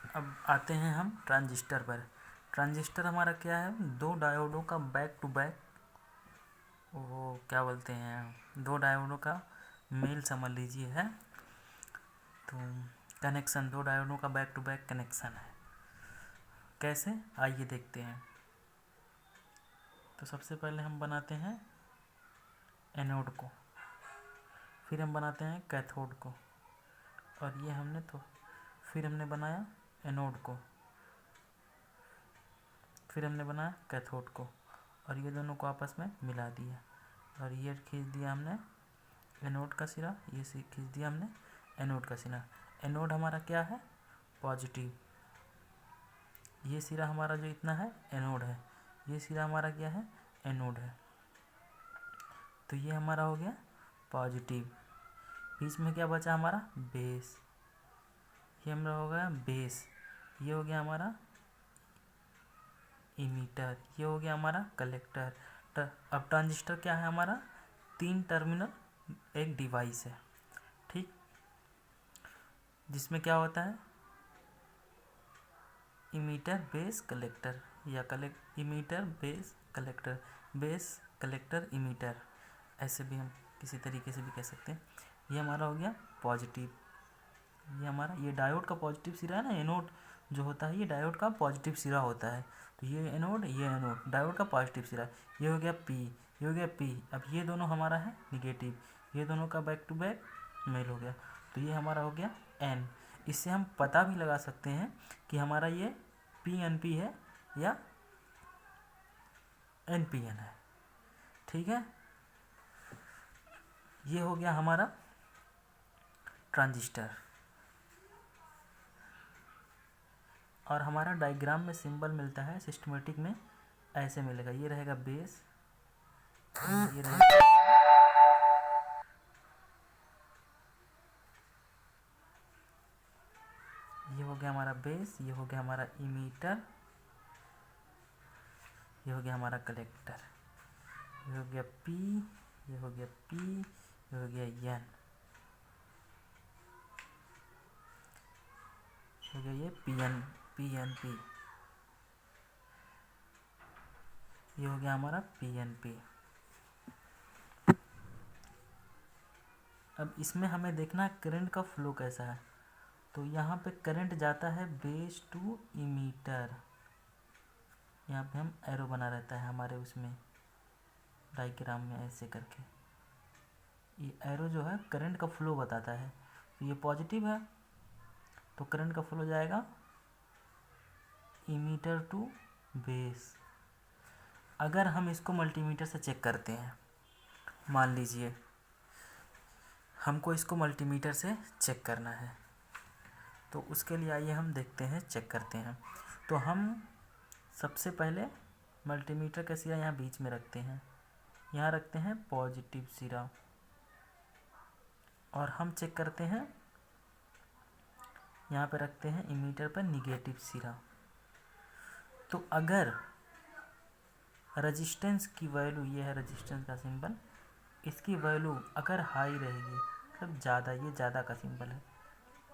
अब आते हैं हम ट्रांजिस्टर पर। ट्रांजिस्टर हमारा क्या है, दो डायोडों का बैक टू बैक, वो क्या बोलते हैं, दो डायोडों का मेल समझ लीजिए है। तो कनेक्शन, दो डायोडों का बैक टू बैक कनेक्शन है। कैसे, आइए देखते हैं। तो सबसे पहले हम बनाते हैं एनोड को, फिर हम बनाते हैं कैथोड को, और ये हमने तो फिर हमने बनाया एनोड को, फिर हमने बनाया कैथोड को, और ये दोनों को आपस में मिला दिया, और ये खींच दिया हमने एनोड का सिरा, ये खींच दिया हमने एनोड का सिरा। एनोड हमारा क्या है, पॉजिटिव। ये सिरा हमारा जो इतना है एनोड है, ये सिरा हमारा क्या है, एनोड है। तो ये हमारा हो गया पॉजिटिव। बीच में क्या बचा हमारा, बेस। ये हमारा हो गया बेस। ये हो गया हमारा इमीटर, ये हो गया हमारा कलेक्टर। अब ट्रांजिस्टर क्या है हमारा, 3 टर्मिनल एक डिवाइस है, ठीक, जिसमें क्या होता है इमीटर बेस कलेक्टर, या emitter base collector, base collector emitter, ऐसे भी हम किसी तरीके से भी कह सकते हैं। ये हमारा हो गया पॉजिटिव। ये हमारा, ये डायोड का पॉजिटिव सिरा है ना, एनोड जो होता है ये डायोड का पॉजिटिव सिरा होता है। तो ये एनोड, ये एनोड, डायोड का पॉजिटिव सिरा, ये हो गया पी, ये हो गया पी। अब ये दोनों हमारा है निगेटिव, ये दोनों का बैक टू बैक मेल हो गया, तो ये हमारा हो गया एन। इससे हम पता भी लगा सकते हैं कि हमारा ये पी एन पी है या एन पी एन है, ठीक है। ये हो गया हमारा ट्रांजिस्टर। और हमारा डायग्राम में सिंबल मिलता है सिस्टमेटिक में, ऐसे मिलेगा, ये रहेगा बेस, ये रहेगा, ये हो गया हमारा बेस, ये हो गया हमारा इमीटर, ये हो गया हमारा कलेक्टर, ये हो गया पी, ये हो गया पी, ये हो गया एन, हो गया ये पी एन पी, ये हो गया हमारा पी एन पी। अब इसमें हमें देखना है करंट का फ्लो कैसा है। तो यहाँ पे करंट जाता है बेस टू इमीटर, यहाँ पे हम एरो बना रहता है हमारे उसमें डायग्राम में ऐसे करके, ये एरो जो है करंट का फ्लो बताता है। तो ये पॉजिटिव है, तो करंट का फ्लो जाएगा इमीटर टू बेस। अगर हम इसको मल्टीमीटर से चेक करते हैं, मान लीजिए हमको इसको मल्टीमीटर से चेक करना है, तो उसके लिए आइए हम देखते हैं, चेक करते हैं। तो हम सबसे पहले मल्टीमीटर का सिरा यहाँ बीच में रखते हैं, यहाँ रखते हैं पॉजिटिव सिरा, और हम चेक करते हैं यहाँ पे रखते हैं इमीटर पर निगेटिव सिरा। तो अगर रेजिस्टेंस की वैल्यू, ये है रेजिस्टेंस का सिंबल, इसकी वैल्यू अगर हाई रहेगी, मतलब ज़्यादा, ये ज़्यादा का सिंबल है,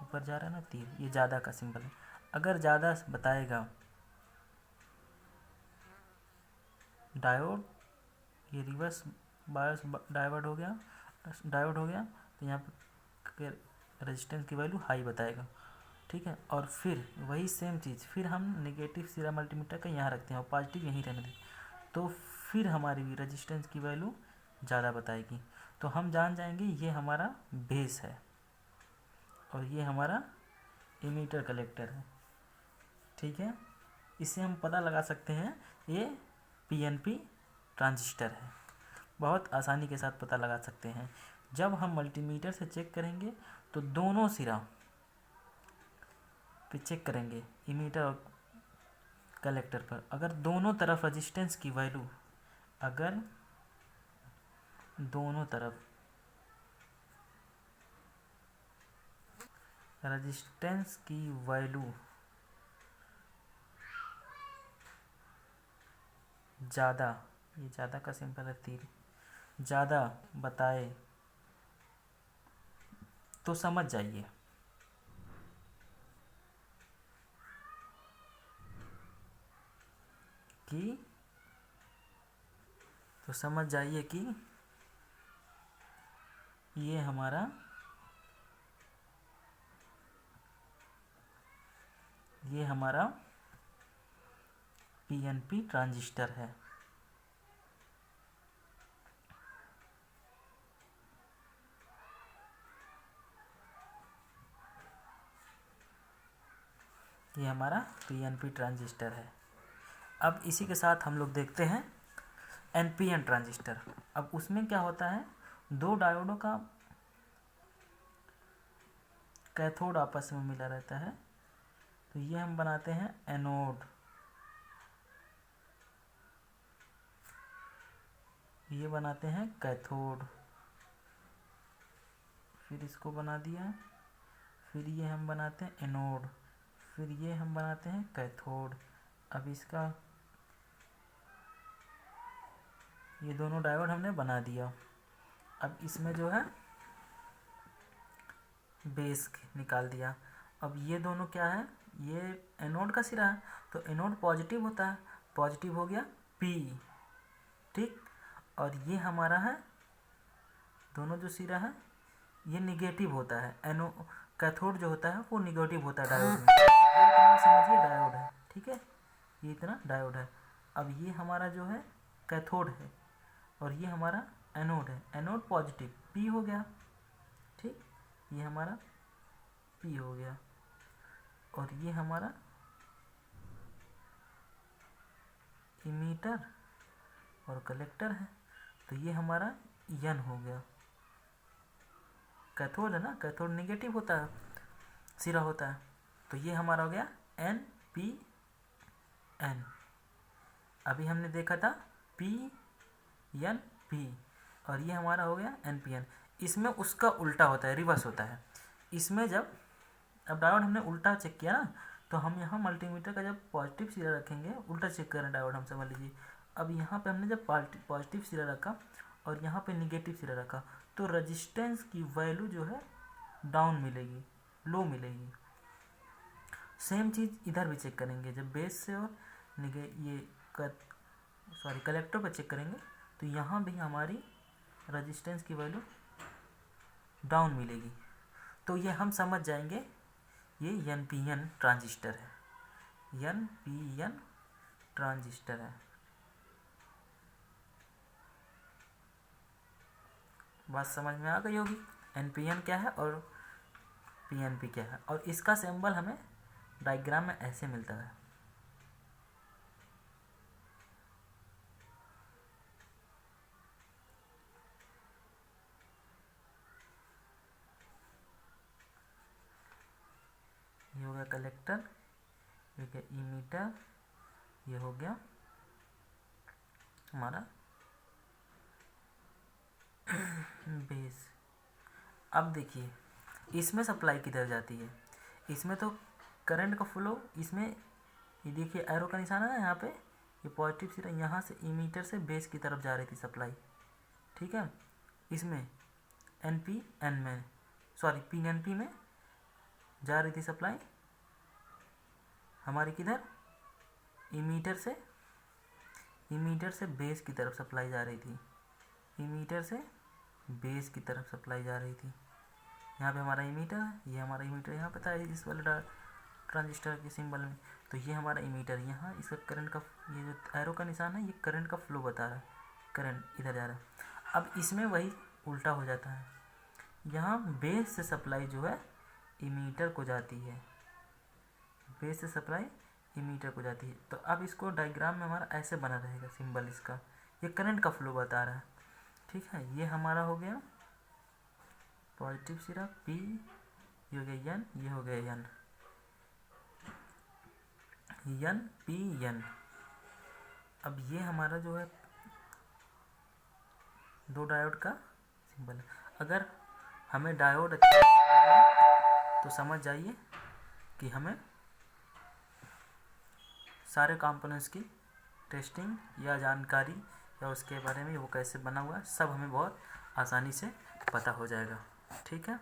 ऊपर जा रहा है ना तीर, ये ज़्यादा का सिंबल है, अगर ज़्यादा बताएगा डायोड, ये रिवर्स बायस डायोड हो गया, तो यहाँ पे रेजिस्टेंस की वैल्यू हाई बताएगा, ठीक है। और फिर वही सेम चीज़, फिर हम नेगेटिव सिरा मल्टीमीटर का यहाँ रखते हैं और पॉजिटिव यहीं रहने दें, तो फिर हमारी भी रेजिस्टेंस की वैल्यू ज़्यादा बताएगी। तो हम जान जाएंगे ये हमारा बेस है और ये हमारा इमीटर कलेक्टर है, ठीक है। इससे हम पता लगा सकते हैं ये पीएनपी ट्रांजिस्टर है, बहुत आसानी के साथ पता लगा सकते हैं। जब हम मल्टीमीटर से चेक करेंगे तो दोनों सिरा पे चेक करेंगे इमीटर और कलेक्टर पर, अगर दोनों तरफ रेजिस्टेंस की वैल्यू, अगर दोनों तरफ रेजिस्टेंस की वैल्यू ज़्यादा, ये ज़्यादा का सिंपल है तीर, ज़्यादा बताए तो समझ जाइए कि तो समझ जाइए कि ये हमारा पीएनपी ट्रांजिस्टर है। ये हमारा पीएनपी ट्रांजिस्टर है। अब इसी के साथ हम लोग देखते हैं एनपीएन ट्रांजिस्टर। अब उसमें क्या होता है, दो डायोडों का कैथोड आपस में मिला रहता है, तो ये हम बनाते हैं एनोड, ये बनाते हैं कैथोड, फिर इसको बना दिया, फिर ये हम बनाते हैं एनोड, फिर ये हम बनाते हैं कैथोड। अब इसका ये दोनों डायोड हमने बना दिया। अब इसमें जो है बेस निकाल दिया। अब ये दोनों क्या है, ये एनोड का सिरा है, तो एनोड पॉजिटिव होता है, पॉजिटिव हो गया P, ठीक। और ये हमारा है, दोनों जो सिरा है ये निगेटिव होता है, कैथोड जो होता है वो निगेटिव होता है डायोड में। ये इतना समझिए डायोड है, ठीक है, ये इतना डायोड है। अब ये हमारा जो है कैथोड है और ये हमारा एनोड है, एनोड पॉजिटिव P हो गया, ठीक, ये हमारा P हो गया। और ये हमारा इमीटर और कलेक्टर है, तो ये हमारा N हो गया। कैथोड है ना, कैथोड नेगेटिव होता है, सिरा होता है, तो ये हमारा हो गया NPN। अभी हमने देखा था PNP और ये हमारा हो गया NPN। इसमें उसका उल्टा होता है, रिवर्स होता है। इसमें जब अब डायोड हमने उल्टा चेक किया ना, तो हम यहाँ मल्टीमीटर का जब पॉजिटिव सिरा रखेंगे, उल्टा चेक करें डायोड हम, समझ लीजिए। अब यहाँ पे हमने जब पॉजिटिव सिरा रखा और यहाँ पे निगेटिव सिरा रखा, तो रेजिस्टेंस की वैल्यू जो है डाउन मिलेगी, लो मिलेगी। सेम चीज़ इधर भी चेक करेंगे, जब बेस से और कलेक्टर पर चेक करेंगे, तो यहाँ भी हमारी रेजिस्टेंस की वैल्यू डाउन मिलेगी। तो ये हम समझ जाएंगे ये एनपीएन ट्रांजिस्टर है, एनपीएन ट्रांजिस्टर है। बात समझ में आ गई होगी, एनपीएन क्या है और पीएनपी क्या है। और इसका सिंबल हमें डायग्राम में ऐसे मिलता है, ये हो गया कलेक्टर, ये क्या इमीटर, ये हो गया हमारा बेस। अब देखिए इसमें सप्लाई किधर जाती है, इसमें तो करंट का फ्लो, इसमें ये देखिए एरो का निशान है ना यहाँ पे, ये पॉजिटिव सिरा यहाँ से इमीटर से बेस की तरफ जा रही थी सप्लाई, ठीक है। इसमें एनपीएन में पीएनपी में जा रही थी सप्लाई हमारी किधर, इमीटर से बेस की तरफ सप्लाई जा रही थी, इमीटर से बेस की तरफ सप्लाई जा रही थी। यहाँ पे हमारा इमीटर है, ये हमारा इमीटर यहाँ पे था इस वाले ट्रांजिस्टर के सिंबल में, तो ये हमारा इमीटर, यहाँ इसका करंट का ये जो एरो का निशान है ये करंट का फ्लो बता रहा है, करंट इधर जा रहा है। अब इसमें वही उल्टा हो जाता है, यहाँ बेस से सप्लाई जो है इमीटर को जाती है, बेस से सप्लाई इमीटर को जाती है। तो अब इसको डायग्राम में हमारा ऐसे बना रहेगा सिंबल इसका, ये करंट का फ्लो बता रहा है, ठीक है। ये हमारा हो गया पॉजिटिव सिरा P, ये हो गया N, ये हो गया NPN। अब ये हमारा जो है दो डायोड का सिंबल है। अगर हमें डायोड अच्छा लगा तो समझ जाइए कि हमें सारे कंपोनेंट्स की टेस्टिंग या जानकारी या उसके बारे में वो कैसे बना हुआ है सब हमें बहुत आसानी से पता हो जाएगा, ठीक है।